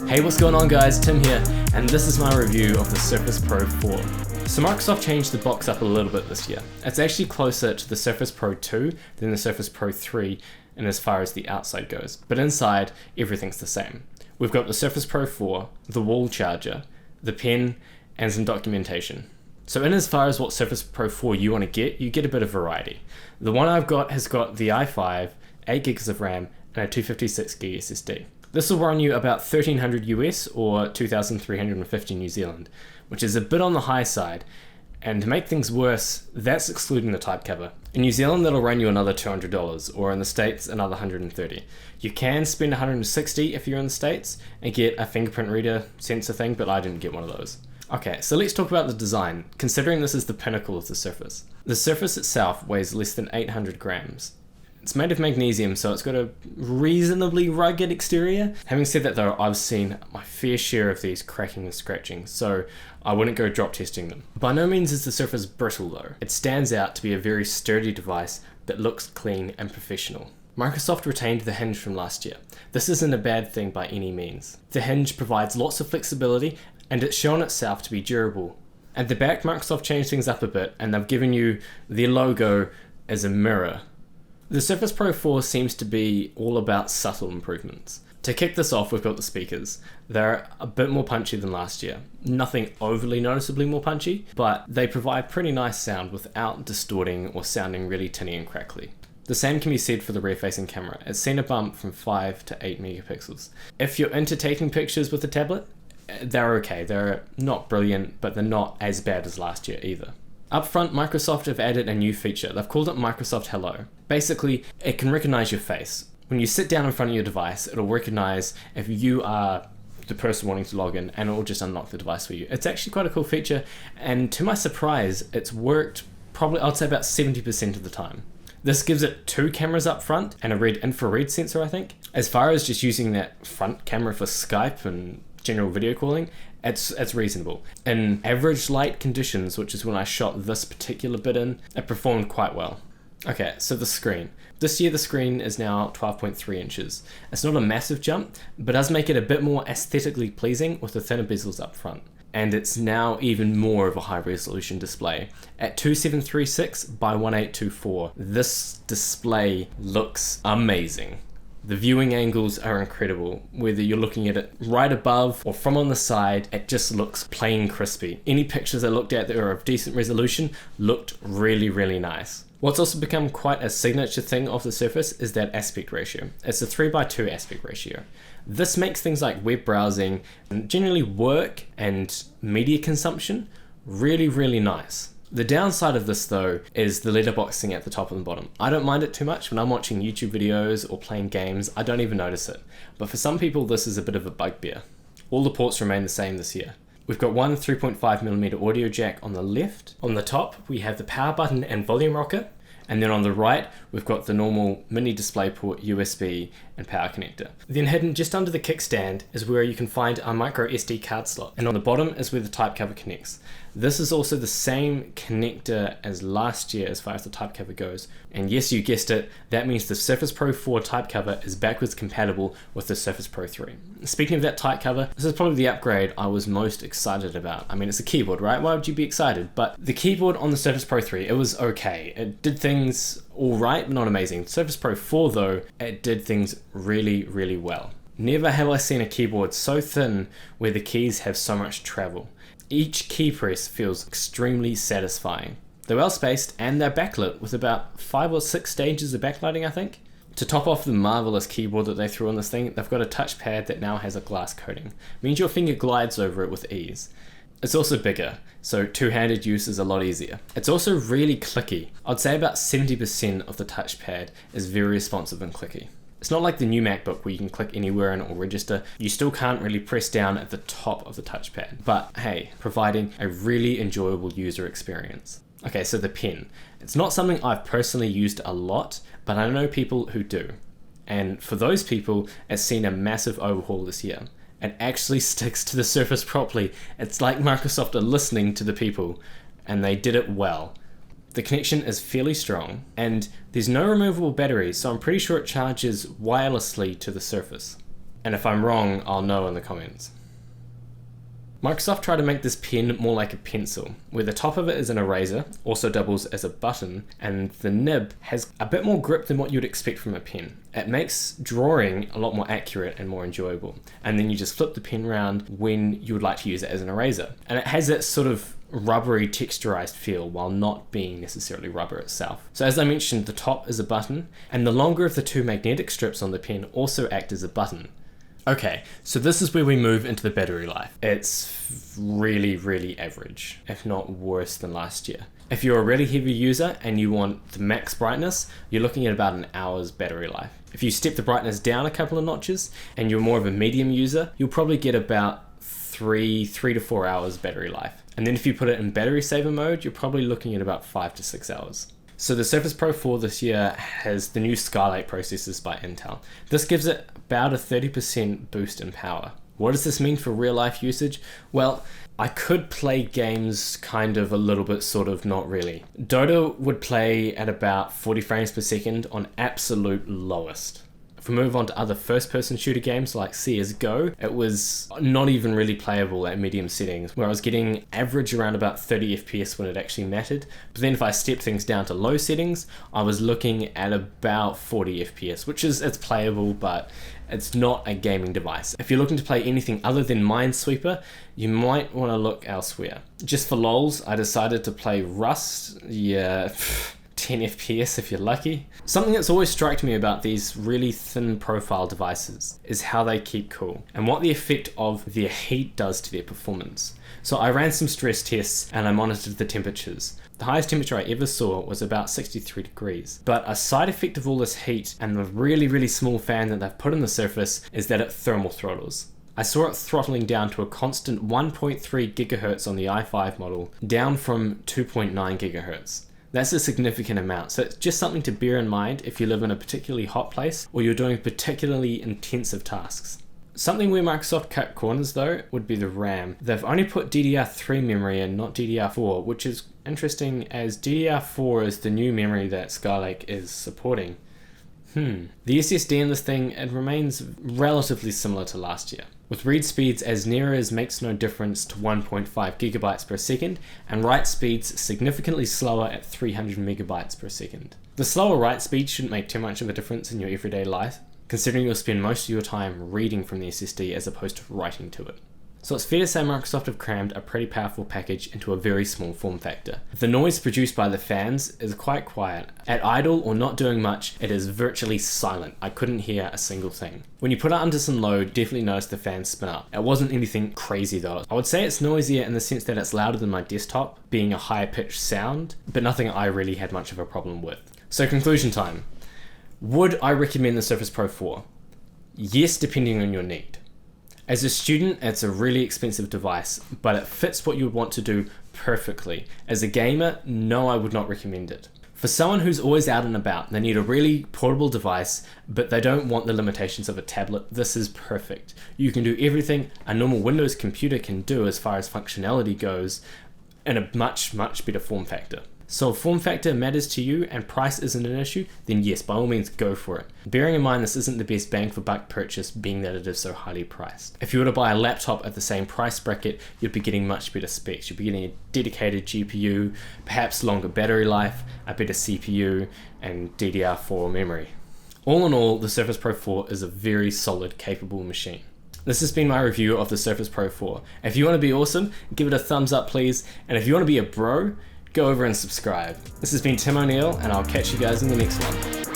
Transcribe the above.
Hey, what's going on guys, Tim here, and this is my review of the Surface Pro 4. So Microsoft changed the box up a little bit this year. It's actually closer to the Surface Pro 2 than the Surface Pro 3 in as far as the outside goes, but inside everything's the same. We've got the Surface Pro 4, the wall charger, the pen, and some documentation. So in as far as what Surface Pro 4 you want to get, you get a bit of variety. The one I've got has got the i5, 8 gigs of RAM, and a 256 gig SSD. This will run you about 1300 US or 2350 New Zealand, which is a bit on the high side. And to make things worse, that's excluding the type cover. In New Zealand, that'll run you another $200, or in the States, another $130. You can spend $160 if you're in the States and get a fingerprint reader sensor thing, but I didn't get one of those. Okay, so let's talk about the design, considering this is the pinnacle of the Surface. The Surface itself weighs less than 800 grams. It's made of magnesium, so it's got a reasonably rugged exterior. Having said that though, I've seen my fair share of these cracking and scratching, so I wouldn't go drop testing them. By no means is the Surface brittle though. It stands out to be a very sturdy device that looks clean and professional. Microsoft retained the hinge from last year. This isn't a bad thing by any means. The hinge provides lots of flexibility and it's shown itself to be durable. At the back, Microsoft changed things up a bit and they've given you their logo as a mirror. The Surface Pro 4 seems to be all about subtle improvements. To kick this off, we've got the speakers. They're a bit more punchy than last year. Nothing overly noticeably more punchy, but they provide pretty nice sound without distorting or sounding really tinny and crackly. The same can be said for the rear-facing camera. It's seen a bump from 5 to 8 megapixels. If you're into taking pictures with a tablet, they're okay. They're not brilliant, but they're not as bad as last year either. Up front, Microsoft have added a new feature. They've called it Microsoft Hello. Basically, it can recognize your face. When you sit down in front of your device, it'll recognize if you are the person wanting to log in and it'll just unlock the device for you. It's actually quite a cool feature, and to my surprise, it's worked probably, I'd say about 70% of the time. This gives it 2 cameras up front and a red infrared sensor, I think. As far as just using that front camera for Skype and general video calling, it's reasonable. In average light conditions, which is when I shot this particular bit in, it performed quite well. Okay, so the screen. This year the screen is now 12.3 inches. It's not a massive jump, but does make it a bit more aesthetically pleasing with the thinner bezels up front. And it's now even more of a high resolution display. At 2736 by 1824, this display looks amazing. The viewing angles are incredible. Whether you're looking at it right above or from on the side, it just looks plain crispy. Any pictures I looked at that were of decent resolution looked really, really nice. What's also become quite a signature thing of the Surface is that aspect ratio. It's a 3:2 aspect ratio. This makes things like web browsing and generally work and media consumption really, really nice. The downside of this though is the letterboxing at the top and the bottom. I don't mind it too much. When I'm watching YouTube videos or playing games, I don't even notice it. But for some people this is a bit of a bugbear. All the ports remain the same this year. We've got one 3.5mm audio jack on the left. On the top we have the power button and volume rocker. And then on the right, we've got the normal mini DisplayPort, USB, and power connector. Then hidden just under the kickstand is where you can find a micro SD card slot. And on the bottom is where the type cover connects. This is also the same connector as last year as far as the type cover goes. And yes, you guessed it, that means the Surface Pro 4 type cover is backwards compatible with the Surface Pro 3. Speaking of that type cover, this is probably the upgrade I was most excited about. I mean, it's a keyboard, right? Why would you be excited? But the keyboard on the Surface Pro 3, it was okay. It did things all right, but not amazing. Surface Pro 4 though, it did things really, really well. Never have I seen a keyboard so thin where the keys have so much travel. Each key press feels extremely satisfying. They're well spaced and they're backlit with about 5 or 6 stages of backlighting, I think. To top off the marvelous keyboard that they threw on this thing, they've got a touchpad that now has a glass coating. It means your finger glides over it with ease. It's also bigger, so two-handed use is a lot easier. It's also really clicky. I'd say about 70% of the touchpad is very responsive and clicky. It's not like the new MacBook where you can click anywhere and it will register. You still can't really press down at the top of the touchpad. But hey, providing a really enjoyable user experience. Okay, so the pen. It's not something I've personally used a lot, but I know people who do. And for those people, it's seen a massive overhaul this year. It actually sticks to the Surface properly. It's like Microsoft are listening to the people, and they did it well. The connection is fairly strong, and there's no removable battery, so I'm pretty sure it charges wirelessly to the Surface. And if I'm wrong, I'll know in the comments. Microsoft tried to make this pen more like a pencil, where the top of it is an eraser, also doubles as a button, and the nib has a bit more grip than what you'd expect from a pen. It makes drawing a lot more accurate and more enjoyable. And then you just flip the pen around when you would like to use it as an eraser. And it has that sort of rubbery texturized feel while not being necessarily rubber itself. So as I mentioned, the top is a button, and the longer of the two magnetic strips on the pen also act as a button. Okay, so this is where we move into the battery life. It's really average, if not worse than last year. If you're a really heavy user and you want the max brightness, you're looking at about an hour's battery life. If you step the brightness down a couple of notches and you're more of a medium user, you'll probably get about 3 to 4 hours battery life. And then if you put it in battery saver mode, you're probably looking at about 5 to 6 hours. So the Surface Pro 4 this year has the new Skylake processors by Intel. This gives it about a 30% boost in power. What does this mean for real life usage? Well, I could play games kind of a little bit, sort of, not really. Dota would play at about 40 frames per second on absolute lowest. If we move on to other first-person shooter games like CSGO, it was not even really playable at medium settings, where I was getting average around about 30 FPS when it actually mattered. But then if I stepped things down to low settings, I was looking at about 40 FPS, which is, it's playable, but it's not a gaming device. If you're looking to play anything other than Minesweeper, you might want to look elsewhere. Just for lols, I decided to play Rust. Yeah, 10 FPS if you're lucky. Something that's always struck me about these really thin profile devices is how they keep cool and what the effect of their heat does to their performance. So I ran some stress tests and I monitored the temperatures. The highest temperature I ever saw was about 63 degrees. But a side effect of all this heat and the really small fan that they've put in the Surface is that it thermal throttles. I saw it throttling down to a constant 1.3 gigahertz on the i5 model, down from 2.9 gigahertz. That's a significant amount, so it's just something to bear in mind if you live in a particularly hot place or you're doing particularly intensive tasks. Something where Microsoft cut corners though would be the RAM. They've only put DDR3 memory in, not DDR4, which is interesting as DDR4 is the new memory that Skylake is supporting. The SSD in this thing, it remains relatively similar to last year, with read speeds as near as makes no difference to 1.5 gigabytes per second, and write speeds significantly slower at 300 megabytes per second. The slower write speed shouldn't make too much of a difference in your everyday life, considering you'll spend most of your time reading from the SSD as opposed to writing to it. So it's fair to say Microsoft have crammed a pretty powerful package into a very small form factor. The noise produced by the fans is quite quiet. At idle or not doing much, it is virtually silent. I couldn't hear a single thing. When you put it under some load, definitely notice the fans spin up. It wasn't anything crazy though. I would say it's noisier in the sense that it's louder than my desktop, being a higher pitched sound, but nothing I really had much of a problem with. So conclusion time. Would I recommend the Surface Pro 4? Yes, depending on your need. As a student, it's a really expensive device, but it fits what you would want to do perfectly. As a gamer, no, I would not recommend it. For someone who's always out and about, they need a really portable device, but they don't want the limitations of a tablet, this is perfect. You can do everything a normal Windows computer can do as far as functionality goes in a much better form factor. So if form factor matters to you and price isn't an issue, then yes, by all means go for it. Bearing in mind this isn't the best bang for buck purchase, being that it is so highly priced. If you were to buy a laptop at the same price bracket, you'd be getting much better specs. You'd be getting a dedicated GPU, perhaps longer battery life, a better CPU, and DDR4 memory. All in all, the Surface Pro 4 is a very solid, capable machine. This has been my review of the Surface Pro 4. If you want to be awesome, give it a thumbs up please, and if you want to be a bro, go over and subscribe. This has been Tim O'Neill, and I'll catch you guys in the next one.